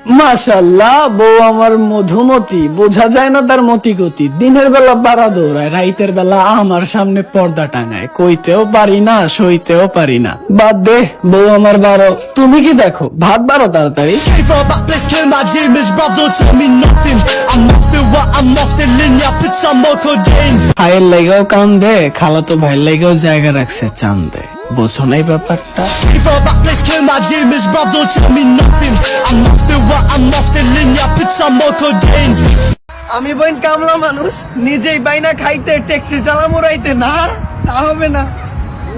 মাশাআল্লাহ, বউ আমার মধুমতি, বোঝা যায় না তার মতি গতি। দিনের বেলা বাড়া দৌড়ায়, রাইতের বেলা আমার সামনে পর্দা টাঙায়। কইতেও পারি না, সইতেও পারি না। বাদ দে, বউ আমার বারো। তুমি কি দেখো? ভাত বারো তাড়াতাড়ি। Gave her back, let's kill my demons, bruv, don't tell me nothing. I'm off the what, I'm off the linear, put some more codeine. ভাইয়ের লেগেও কান্দে, খালাতো ভাইয়ের লেগেও জায়গা রাখছে চান্দে। বোঝো নাই ব্যাপারটা? Gave her back, let's kill my demons, bruv, don't tell me nothing. I'm off the what, I'm off the linear, put some more codeine. আমি বোন কামলা মানুষ, নিজেই বাইনা খাইতে, ট্যাক্সি চালামু রাইতে। না, তা হবে না।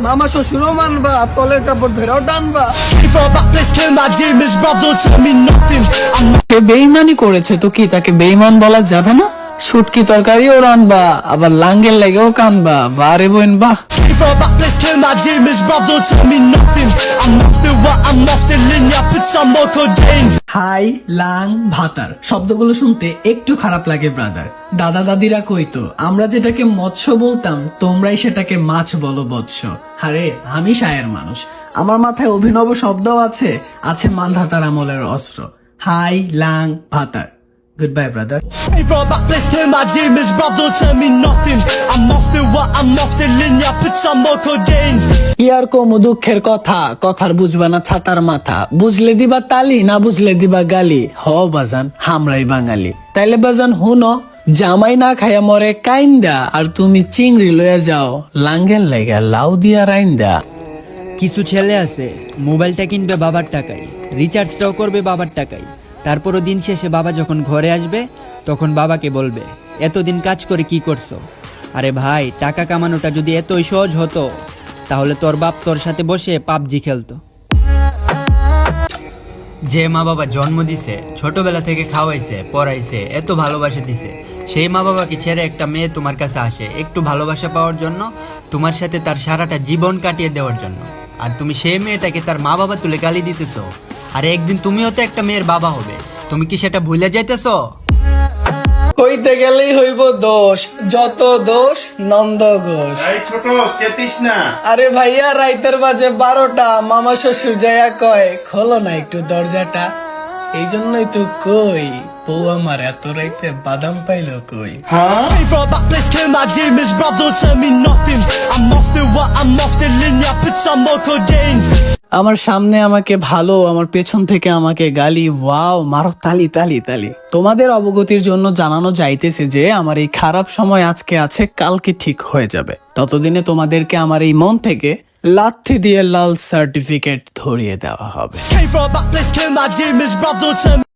মামা শ্বশুরও মানবা, তলের কাপড় ধরেও টানবা। Gave her back, let's kill my demons, bruv, don't tell me nothing. I'm সে বেইমানি করেছে তো কি তাকে বেইমান বলা যাবে না? শুটকি তরকারিও রানবা, আবার লাঙ্গের লেগেও কানবা। বারে বোন বাহ। Gave her back, let's kill my demons, bruv, don't tell me nothing. I'm off the what, I'm off the linear, put some more codeine. হাই লাং ভাতার শব্দগুলো শুনতে একটু খারাপ লাগে ব্রাদার। দাদা দাদিরা কইতো আমরা যেটাকে মৎস্য বলতাম তোমরাই সেটাকে মাছ বলো বৎস। আরে আমি শায়ের মানুষ, আমার মাথায় অভিনব শব্দও আছে, আছে মানধাতার আমলের অস্ত্র। হাই লাং ভাতার। Good bye brother. Gave her back, let's kill my demons, bruv, don't tell me nothing. I'm off the what, I'm off the linear, put some more codeine. কি আর কমু দুঃখের কথা, কথার বুঝবা না ছাতার মাথা। বুঝলে দিবা তালি, না বুঝলে দিবা গালি। হ বাজান, হামরাই বাঙালি। তাইলে বাজান হুনো, জামাই না খাইয়া মরে কাইন্দা, আর তুমি চিংড়ি লইয়া যাও লাঙ্গের লাইগা লাউ দিয়া রাইন্দা। কিছু ছেলে আছে মোবাইলটা কিনবে বাবার টাকায়, রিচার্জটাও করবে বাবার টাকায়। তারপরও দিন শেষে বাবা যখন ঘরে আসবে তখন বাবাকে বলবে এতদিন কাজ করে কি করছো। আরে ভাই, টাকা কামানোটা যদি এতই সহজ হতো তাহলে তোর বাপ তোর সাথে বসে পাবজি খেলতো। যে মা বাবা জন্ম দিছে, ছোটবেলা থেকে খাওয়াইছে, পড়াইছে, এত ভালোবাসা দিছে, সেই মা বাবাকে ছেড়ে একটা মেয়ে তোমার কাছে আসে একটু ভালোবাসা পাওয়ার জন্য, তোমার সাথে তার সারাটা জীবন কাটিয়ে দেওয়ার জন্য। আর তুমি সেই মেয়েটাকে তার মা বাবা তুলে গালি দিতেছো। আরে একদিন তুমিও তো একটা মেয়ের বাবা হবে, তুমি কি সেটা ভুলে যাইতেছো? হইতে গেলেই হইব দোষ, যত দোষ নন্দ ঘোষ। এই ছোট চেতিস না। আরে ভাইয়া, রাইতের বাজে 12টা, মামা শ্বশুর যাইয়া কয় খোলো না একটু দরজাটা। এই জন্যই তো কই, বউ আমার এত রাইতে বাদাম পাইলো কই। Gave her back, let's kill my demons, bruv, don't tell me nothing. I'm off the what, I'm off the linear, put some more codeine. আমার সামনে আমাকে ভালো, আমার পেছন থেকে আমাকে গালি। ওয়াও, মারো তালি তালি তালি। তোমাদের অবগতির জন্য জানানো যাইতেছে যে আমার এই খারাপ সময় আজকে আছে, কালকে ঠিক হয়ে যাবে। ততদিনে তোমাদেরকে আমার এই মন থেকে লাথি দিয়ে লাল সার্টিফিকেট ধরিয়ে দেওয়া হবে। Gave her back, let's kill my demons, bruv, don't tell me